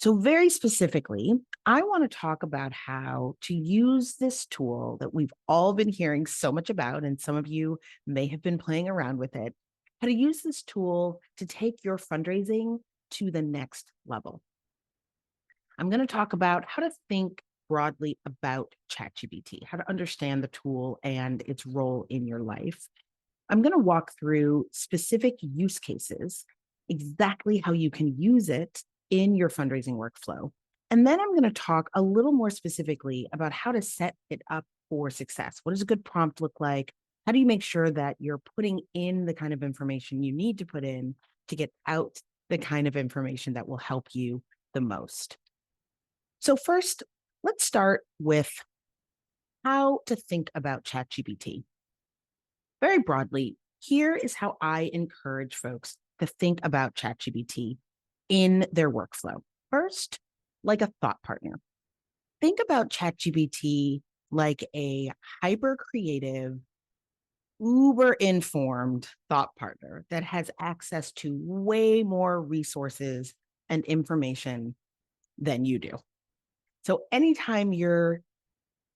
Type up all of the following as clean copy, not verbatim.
So, very specifically, I want to talk about how to use this tool that we've all been hearing so much about, and some of you may have been playing around with it, how to use this tool to take your fundraising to the next level. I'm going to talk about how to think broadly about ChatGPT, how to understand the tool and its role in your life. I'm going to walk through specific use cases, exactly how you can use it in your fundraising workflow. And then I'm going to talk a little more specifically about how to set it up for success. What does a good prompt look like? How do you make sure that you're putting in the kind of information you need to put in to get out the kind of information that will help you the most? So, first, let's start with how to think about ChatGPT. Very broadly, here is how I encourage folks to think about ChatGPT in their workflow. First, like a thought partner. Think about ChatGPT like a hyper creative, uber informed thought partner that has access to way more resources and information than you do. So, anytime you're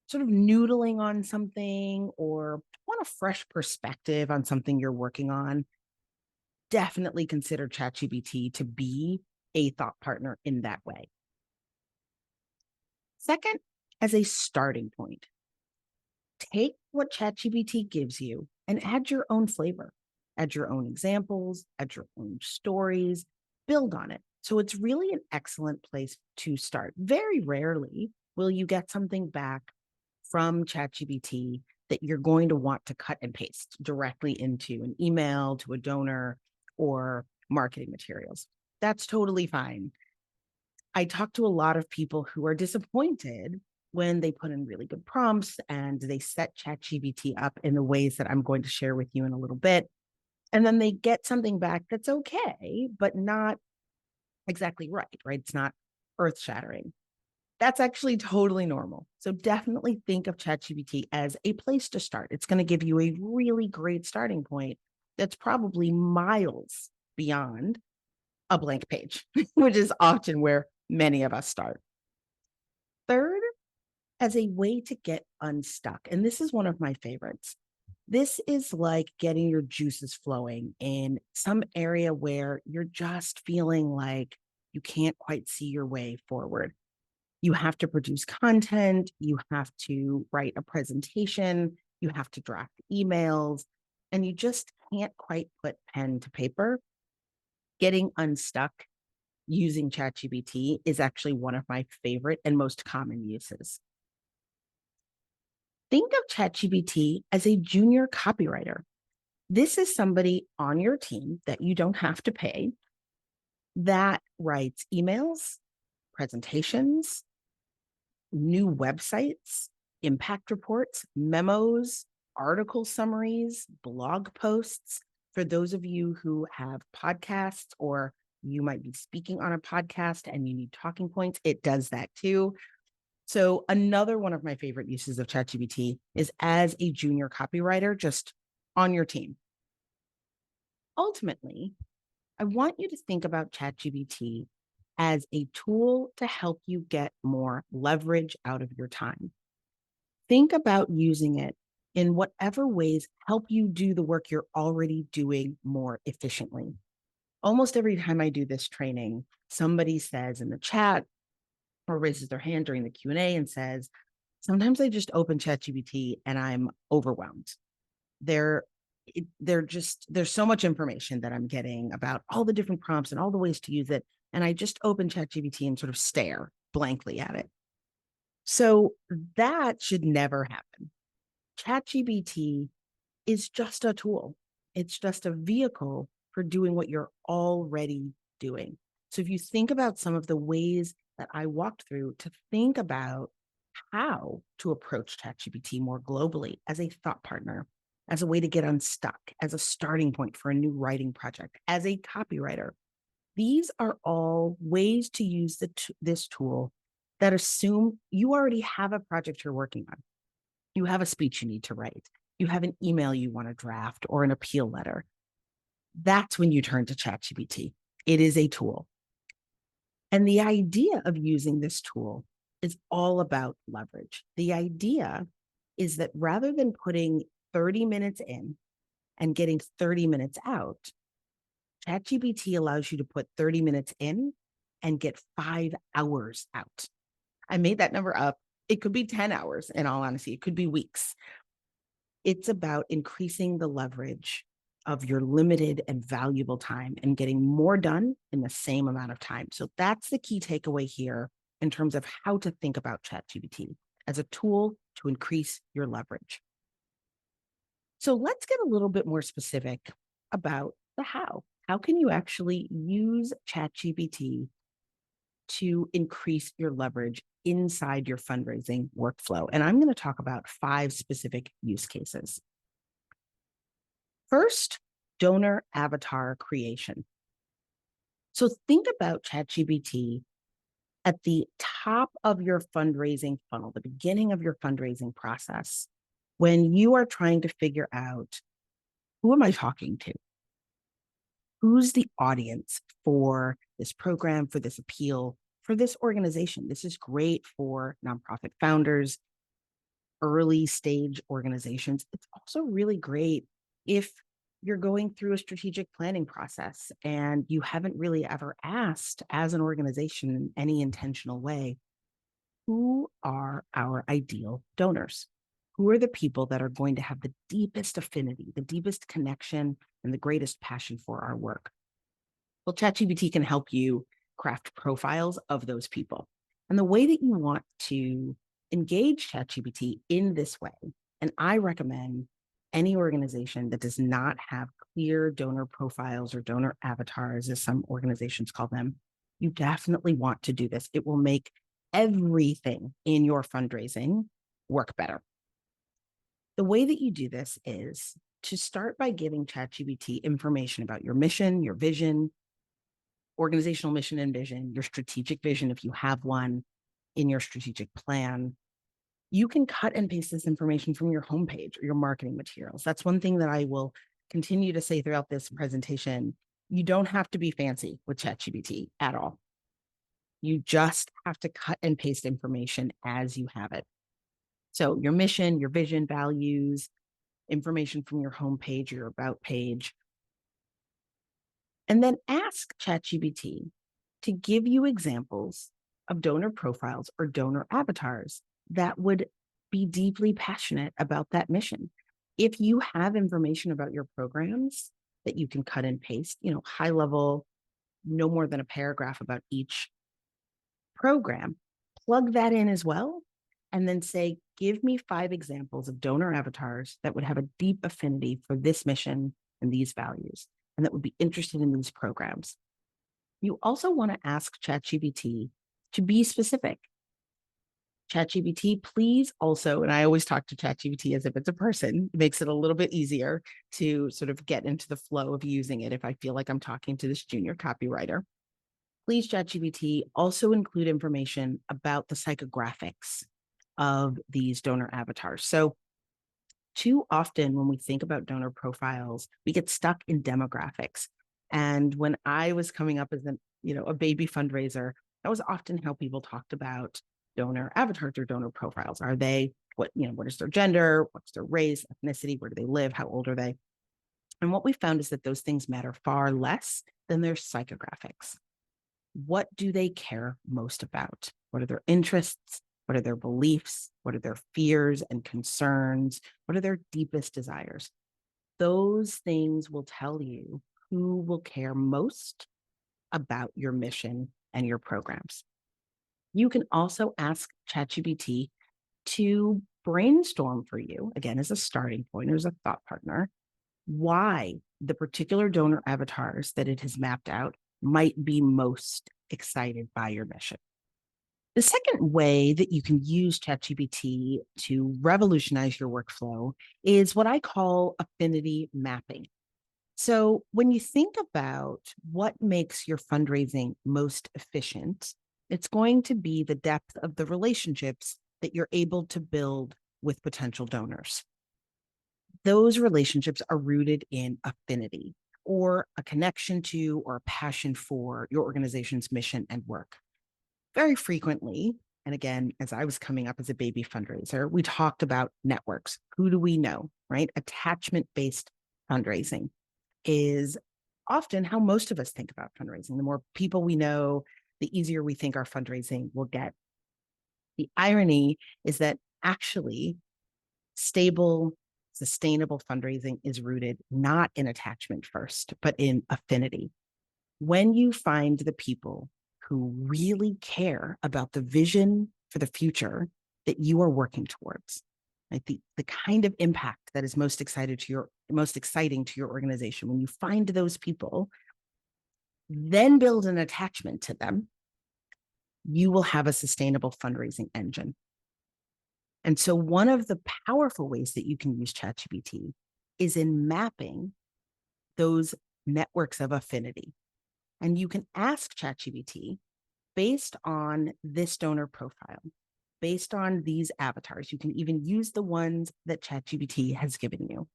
sort of noodling on something or want a fresh perspective on something you're working on, definitely consider ChatGPT to be a thought partner in that way. Second, as a starting point, take what ChatGPT gives you and add your own flavor, add your own examples, add your own stories, build on it. So it's really an excellent place to start. Very rarely will you get something back from ChatGPT that you're going to want to cut and paste directly into an email, to a donor, or marketing materials. That's totally fine. I talk to a lot of people who are disappointed when they put in really good prompts and they set ChatGPT up in the ways that I'm going to share with you in a little bit. And then they get something back that's okay, but not exactly right? It's not earth shattering. That's actually totally normal. So definitely think of ChatGPT as a place to start. It's going to give you a really great starting point that's probably miles beyond a blank page, which is often where many of us start. Third, as a way to get unstuck, and this is one of my favorites. This is like getting your juices flowing in some area where you're just feeling like you can't quite see your way forward. You have to produce content, you have to write a presentation, you have to draft emails, and you just can't quite put pen to paper. Getting unstuck using ChatGPT is actually one of my favorite and most common uses. Think of ChatGPT as a junior copywriter. This is somebody on your team that you don't have to pay that writes emails, presentations, new websites, impact reports, memos, article summaries, blog posts. For those of you who have podcasts or you might be speaking on a podcast and you need talking points, it does that too. So another one of my favorite uses of ChatGPT is as a junior copywriter, just on your team. Ultimately, I want you to think about ChatGPT as a tool to help you get more leverage out of your time. Think about using it in whatever ways help you do the work you're already doing more efficiently. Almost every time I do this training, somebody says in the chat or raises their hand during the Q&A and says, sometimes I just open ChatGPT and I'm overwhelmed. They're there's so much information that I'm getting about all the different prompts and all the ways to use it. And I just open ChatGPT and sort of stare blankly at it. So that should never happen. ChatGPT is just a tool. It's just a vehicle for doing what you're already doing. So if you think about some of the ways that I walked through to think about how to approach ChatGPT more globally as a thought partner, as a way to get unstuck, as a starting point for a new writing project, as a copywriter, these are all ways to use this tool that assume you already have a project you're working on. You have a speech you need to write. You have an email you want to draft or an appeal letter. That's when you turn to ChatGPT. It is a tool. And the idea of using this tool is all about leverage. The idea is that rather than putting 30 minutes in and getting 30 minutes out, ChatGPT allows you to put 30 minutes in and get 5 hours out. I made that number up. It could be 10 hours, in all honesty. It could be weeks. It's about increasing the leverage of your limited and valuable time and getting more done in the same amount of time. So that's the key takeaway here in terms of how to think about ChatGPT as a tool to increase your leverage. So let's get a little bit more specific about the how. How can you actually use ChatGPT to increase your leverage inside your fundraising workflow? And I'm going to talk about 5 specific use cases. First, donor avatar creation. So think about ChatGPT at the top of your fundraising funnel, the beginning of your fundraising process, when you are trying to figure out, who am I talking to? Who's the audience for this program, for this appeal, for this organization? This is great for nonprofit founders, early stage organizations. It's also really great if you're going through a strategic planning process and you haven't really ever asked, as an organization in any intentional way, who are our ideal donors? Who are the people that are going to have the deepest affinity, the deepest connection, and the greatest passion for our work? Well, ChatGPT can help you craft profiles of those people. And the way that you want to engage ChatGPT in this way, and I recommend any organization that does not have clear donor profiles or donor avatars, as some organizations call them, you definitely want to do this. It will make everything in your fundraising work better. The way that you do this is to start by giving ChatGPT information about your mission, your vision, organizational mission and vision, your strategic vision, if you have one in your strategic plan. You can cut and paste this information from your homepage or your marketing materials. That's one thing that I will continue to say throughout this presentation. You don't have to be fancy with ChatGPT at all. You just have to cut and paste information as you have it. So your mission, your vision, values, information from your homepage, your about page, and then ask ChatGPT to give you examples of donor profiles or donor avatars that would be deeply passionate about that mission. If you have information about your programs that you can cut and paste, high level, no more than a paragraph about each program, plug that in as well. And then say, give me 5 examples of donor avatars that would have a deep affinity for this mission and these values, and that would be interested in these programs. You also want to ask ChatGPT to be specific. ChatGPT, please also, and I always talk to ChatGPT as if it's a person, it makes it a little bit easier to sort of get into the flow of using it if I feel like I'm talking to this junior copywriter. Please, ChatGPT, also include information about the psychographics of these donor avatars. So too often when we think about donor profiles, we get stuck in demographics. And when I was coming up as a baby fundraiser, that was often how people talked about donor avatars or donor profiles. Are they, what is their gender? What's their race, ethnicity? Where do they live? How old are they? And what we found is that those things matter far less than their psychographics. What do they care most about? What are their interests? What are their beliefs? What are their fears and concerns? What are their deepest desires? Those things will tell you who will care most about your mission and your programs. You can also ask ChatGPT to brainstorm for you, again, as a starting point or as a thought partner, why the particular donor avatars that it has mapped out might be most excited by your mission. The second way that you can use ChatGPT to revolutionize your workflow is what I call affinity mapping. So when you think about what makes your fundraising most efficient, it's going to be the depth of the relationships that you're able to build with potential donors. Those relationships are rooted in affinity. or a connection to or a passion for your organization's mission and work. Very frequently, and again, as I was coming up as a baby fundraiser, we talked about networks. Who do we know, right? Attachment-based fundraising is often how most of us think about fundraising. The more people we know, the easier we think our fundraising will get. The irony is that actually stable, sustainable fundraising is rooted not in attachment first, but in affinity. When you find the people who really care about the vision for the future that you are working towards, right? The kind of impact that is most exciting to your organization, when you find those people, then build an attachment to them, you will have a sustainable fundraising engine. And so one of the powerful ways that you can use ChatGPT is in mapping those networks of affinity. And you can ask ChatGPT, based on this donor profile, based on these avatars, you can even use the ones that ChatGPT has given you.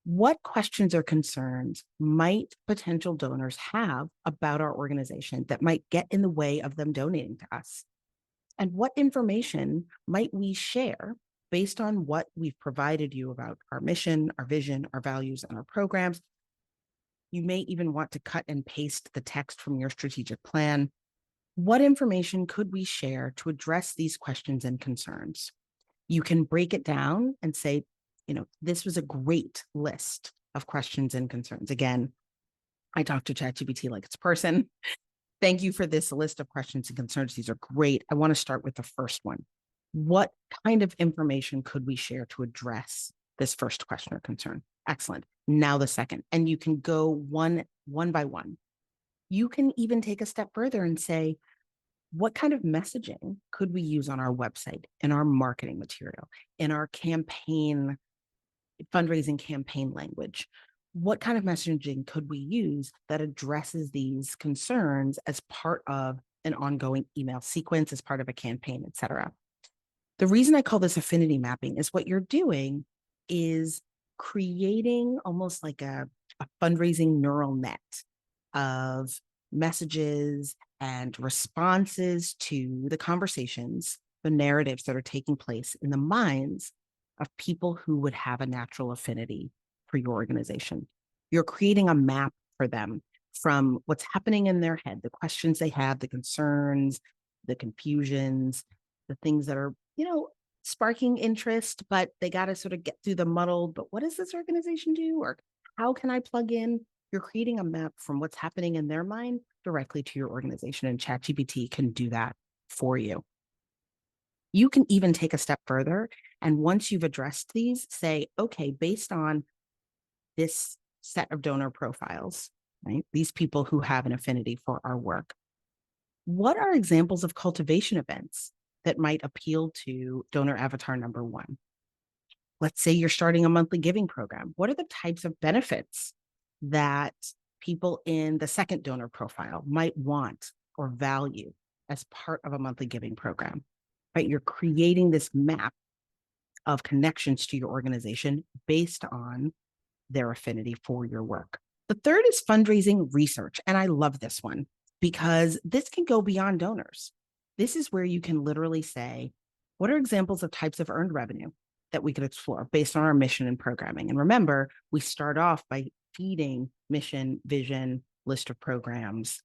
What questions or concerns might potential donors have about our organization that might get in the way of them donating to us? And what information might we share based on what we've provided you about our mission, our vision, our values, and our programs? You may even want to cut and paste the text from your strategic plan. What information could we share to address these questions and concerns? You can break it down and say, this was a great list of questions and concerns. Again, I talk to ChatGPT like it's a person. Thank you for this list of questions and concerns. These are great. I want to start with the first one. What kind of information could we share to address this first question or concern? Excellent. Now the second, and you can go one by one. You can even take a step further and say, what kind of messaging could we use on our website, in our marketing material, in our fundraising campaign language? What kind of messaging could we use that addresses these concerns as part of an ongoing email sequence, as part of a campaign, et cetera? The reason I call this affinity mapping is what you're doing is creating almost like a fundraising neural net of messages and responses to the conversations, the narratives that are taking place in the minds of people who would have a natural affinity for your organization. You're creating a map for them from what's happening in their head, the questions they have, the concerns, the confusions, the things that are, sparking interest, but they got to sort of get through the muddle. But what does this organization do? Or how can I plug in? You're creating a map from what's happening in their mind directly to your organization, and ChatGPT can do that for you. You can even take a step further, and once you've addressed these, say, okay, based on this set of donor profiles, right? These people who have an affinity for our work, what are examples of cultivation events that might appeal to donor avatar number one? Let's say you're starting a monthly giving program. What are the types of benefits that people in the second donor profile might want or value as part of a monthly giving program? Right? You're creating this map of connections to your organization based on their affinity for your work. The third is fundraising research. And I love this one because this can go beyond donors. This is where you can literally say, what are examples of types of earned revenue that we could explore based on our mission and programming? And remember, we start off by feeding mission, vision, list of programs.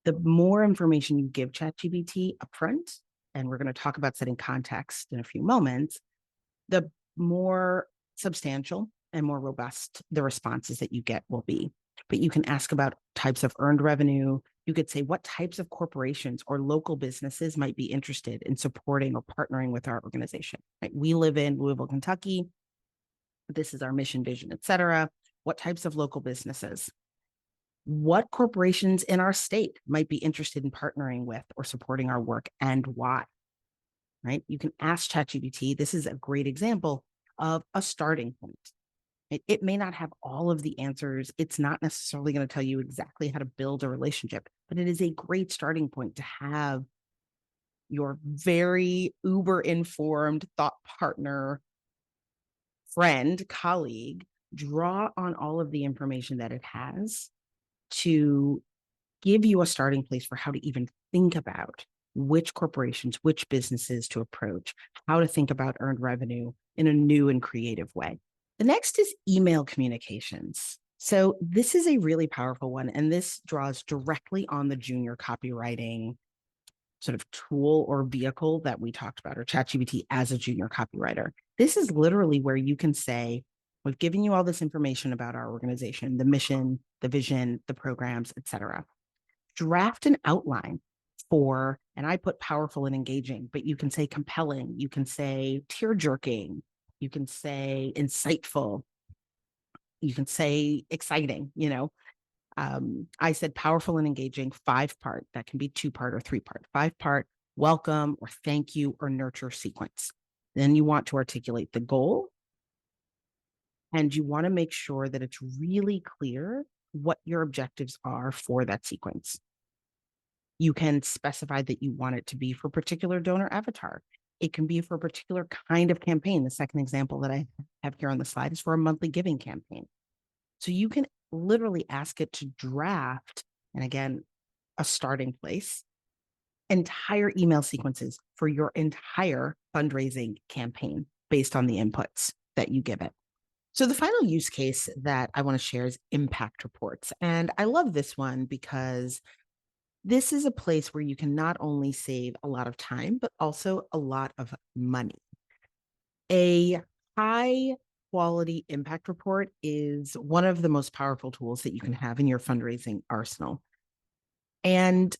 The more information you give ChatGPT upfront, and we're going to talk about setting context in a few moments, the more substantial and more robust the responses that you get will be. But you can ask about types of earned revenue. You could say what types of corporations or local businesses might be interested in supporting or partnering with our organization. Right? We live in Louisville, Kentucky. This is our mission, vision, et cetera. What types of local businesses? What corporations in our state might be interested in partnering with or supporting our work, and why? Right? You can ask ChatGPT. This is a great example of a starting point. It may not have all of the answers. It's not necessarily going to tell you exactly how to build a relationship, but it is a great starting point to have your very uber informed thought partner, friend, colleague draw on all of the information that it has to give you a starting place for how to even think about which corporations, which businesses to approach, how to think about earned revenue in a new and creative way. The next is email communications. So this is a really powerful one, and this draws directly on the junior copywriting sort of tool or vehicle that we talked about, or ChatGPT as a junior copywriter. This is literally where you can say, we've given you all this information about our organization, the mission, the vision, the programs, et cetera. Draft an outline for, and I put powerful and engaging, but you can say compelling, you can say tear-jerking, you can say insightful, you can say exciting, I said powerful and engaging, 5-part. That can be 2-part or 3-part. 5-part, welcome or thank you or nurture sequence. Then you want to articulate the goal, and you want to make sure that it's really clear what your objectives are for that sequence. You can specify that you want it to be for a particular donor avatar. It can be for a particular kind of campaign. The second example that I have here on the slide is for a monthly giving campaign. So you can literally ask it to draft, and again, a starting place, entire email sequences for your entire fundraising campaign based on the inputs that you give it. So the final use case that I want to share is impact reports. And I love this one because this is a place where you can not only save a lot of time, but also a lot of money. A high quality impact report is one of the most powerful tools that you can have in your fundraising arsenal. And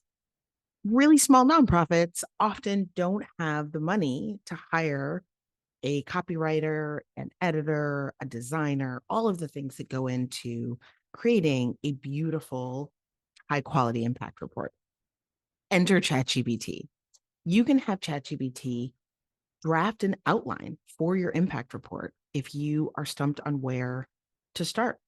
really small nonprofits often don't have the money to hire a copywriter, an editor, a designer, all of the things that go into creating a beautiful, high quality impact report. Enter ChatGPT. You can have ChatGPT draft an outline for your impact report if you are stumped on where to start.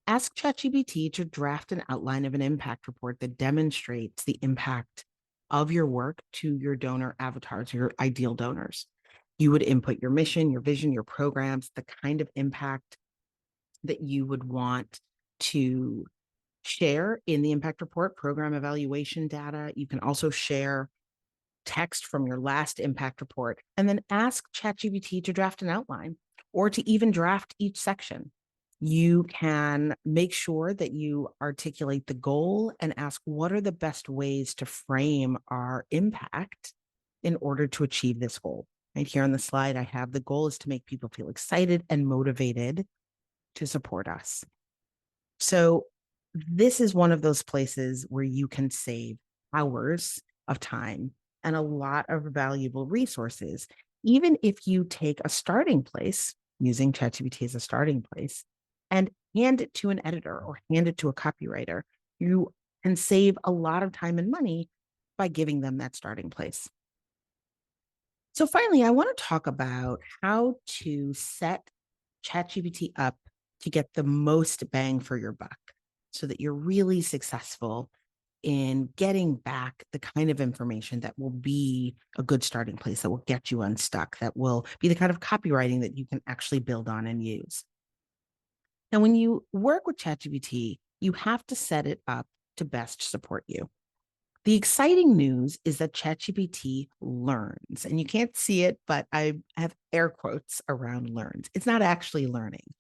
Ask ChatGPT to draft an outline of an impact report that demonstrates the impact of your work to your donor avatars, your ideal donors. You would input your mission, your vision, your programs, the kind of impact that you would want to share in the impact report, program evaluation data. You can also share text from your last impact report, and then ask ChatGPT to draft an outline or to even draft each section. You can make sure that you articulate the goal and ask, what are the best ways to frame our impact in order to achieve this goal? Right here on the slide, I have the goal is to make people feel excited and motivated to support us. So this is one of those places where you can save hours of time and a lot of valuable resources, even if you take a starting place using ChatGPT as a starting place and hand it to an editor or hand it to a copywriter. You can save a lot of time and money by giving them that starting place. So finally, I want to talk about how to set ChatGPT up to get the most bang for your buck so that you're really successful in getting back the kind of information that will be a good starting place, that will get you unstuck, that will be the kind of copywriting that you can actually build on and use. Now, when you work with ChatGPT, you have to set it up to best support you. The exciting news is that ChatGPT learns, and you can't see it, but I have air quotes around learns. It's not actually learning.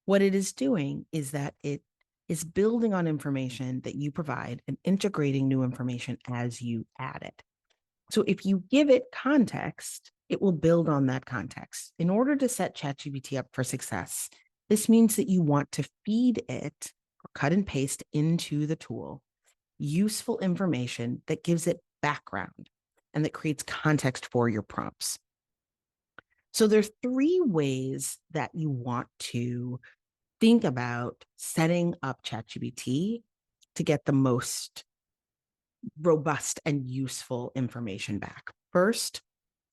What it is doing is that it is building on information that you provide and integrating new information as you add it. So if you give it context, it will build on that context. In order to set ChatGPT up for success, this means that you want to feed it or cut and paste into the tool useful information that gives it background and that creates context for your prompts. So there's 3 ways that you want to think about setting up ChatGPT to get the most robust and useful information back. First,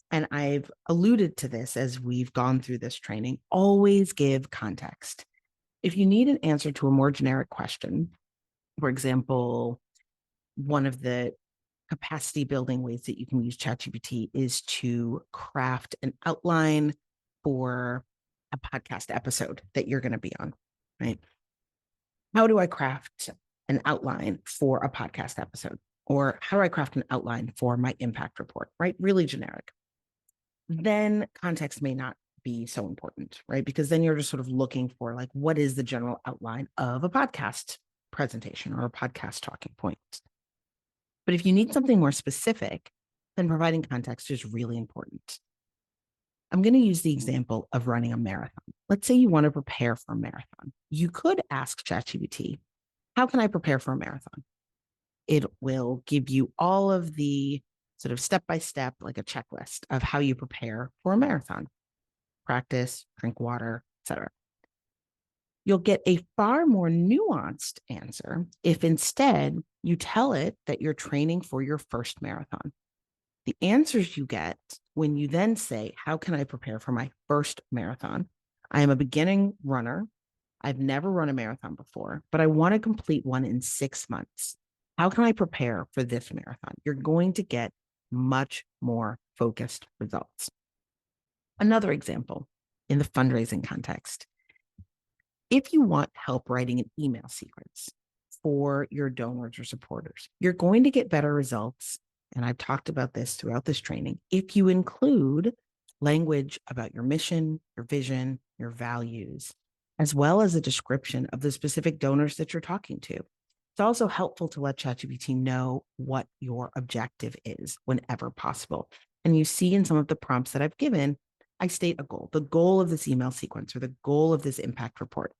and I've alluded to this as we've gone through this training, always give context. If you need an answer to a more generic question, for example, one of the capacity building ways that you can use ChatGPT is to craft an outline for a podcast episode that you're going to be on. right? How do I craft an outline for a podcast episode? Or how do I craft an outline for my impact report, right? Really generic. Then context may not be so important, right? Because then you're just sort of looking for like, what is the general outline of a podcast presentation or a podcast talking point? But if you need something more specific, then providing context is really important. I'm going to use the example of running a marathon. Let's say you want to prepare for a marathon. You could ask ChatGPT, how can I prepare for a marathon? It will give you all of the sort of step-by-step, like a checklist of how you prepare for a marathon. Practice, drink water, etc. You'll get a far more nuanced answer if instead you tell it that you're training for your first marathon. The answers you get when you then say, how can I prepare for my first marathon? I am a beginning runner. I've never run a marathon before, but I want to complete one in 6 months. How can I prepare for this marathon? You're going to get much more focused results. Another example in the fundraising context. If you want help writing an email sequence for your donors or supporters, you're going to get better results. And I've talked about this throughout this training. If you include language about your mission, your vision, your values, as well as a description of the specific donors that you're talking to. It's also helpful to let ChatGPT know what your objective is whenever possible. And you see in some of the prompts that I've given, I state a goal, the goal of this email sequence or the goal of this impact report.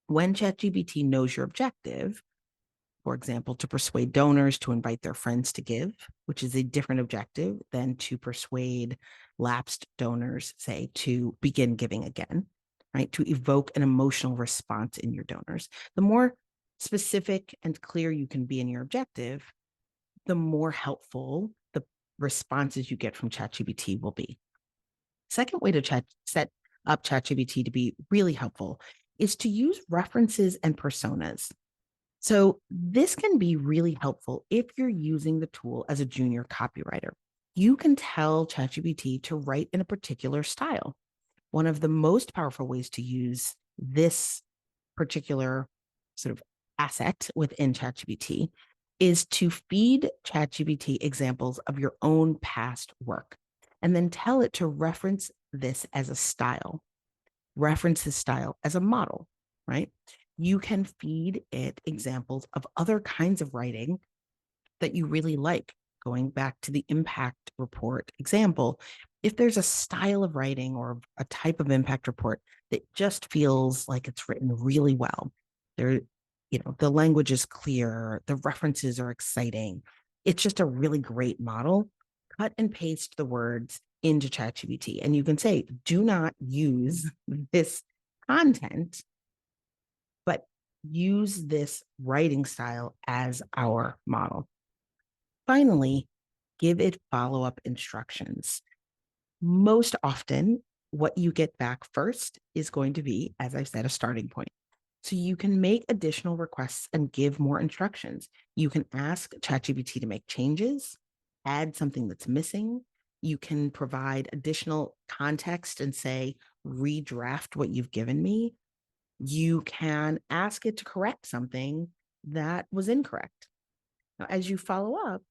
When ChatGPT knows your objective, for example, to persuade donors to invite their friends to give, which is a different objective than to persuade lapsed donors, say, to begin giving again, right? To evoke an emotional response in your donors. The more specific and clear you can be in your objective, the more helpful the responses you get from ChatGPT will be. Second way to set up ChatGPT to be really helpful is to use references and personas. So this can be really helpful if you're using the tool as a junior copywriter. You can tell ChatGPT to write in a particular style. One of the most powerful ways to use this particular sort of asset within ChatGPT is to feed ChatGPT examples of your own past work and then tell it to reference this as a style, reference this style as a model, right? You can feed it examples of other kinds of writing that you really like. Going back to the impact report example, if there's a style of writing or a type of impact report that just feels like it's written really well, the language is clear, the references are exciting, it's just a really great model, cut and paste the words into ChatGPT. And you can say, do not use this content, but use this writing style as our model. Finally, give it follow-up instructions. Most often, what you get back first is going to be, as I said, a starting point. So you can make additional requests and give more instructions. You can ask ChatGPT to make changes, add something that's missing. You can provide additional context and say, redraft what you've given me. You can ask it to correct something that was incorrect. Now, as you follow up,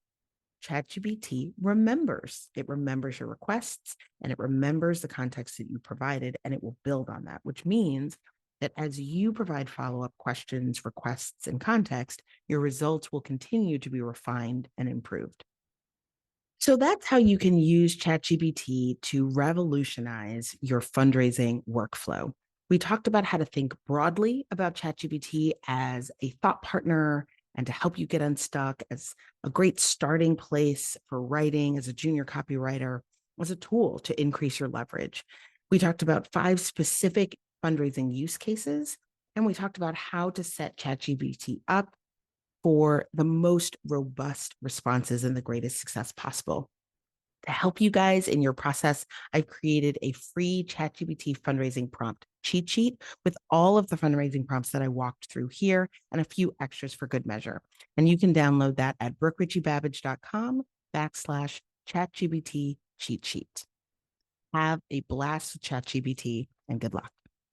ChatGPT remembers. It remembers your requests and it remembers the context that you provided, and it will build on that, which means that as you provide follow-up questions, requests, and context, your results will continue to be refined and improved. So that's how you can use ChatGPT to revolutionize your fundraising workflow. We talked about how to think broadly about ChatGPT as a thought partner and to help you get unstuck, as a great starting place for writing, as a junior copywriter, as a tool to increase your leverage. We talked about 5 specific fundraising use cases, and we talked about how to set ChatGPT up for the most robust responses and the greatest success possible. To help you guys in your process, I've created a free ChatGPT fundraising prompt cheat sheet with all of the fundraising prompts that I walked through here and a few extras for good measure. And you can download that at BrookeRichie-Babbage.com/ChatGPT cheat sheet. Have a blast with ChatGPT and good luck.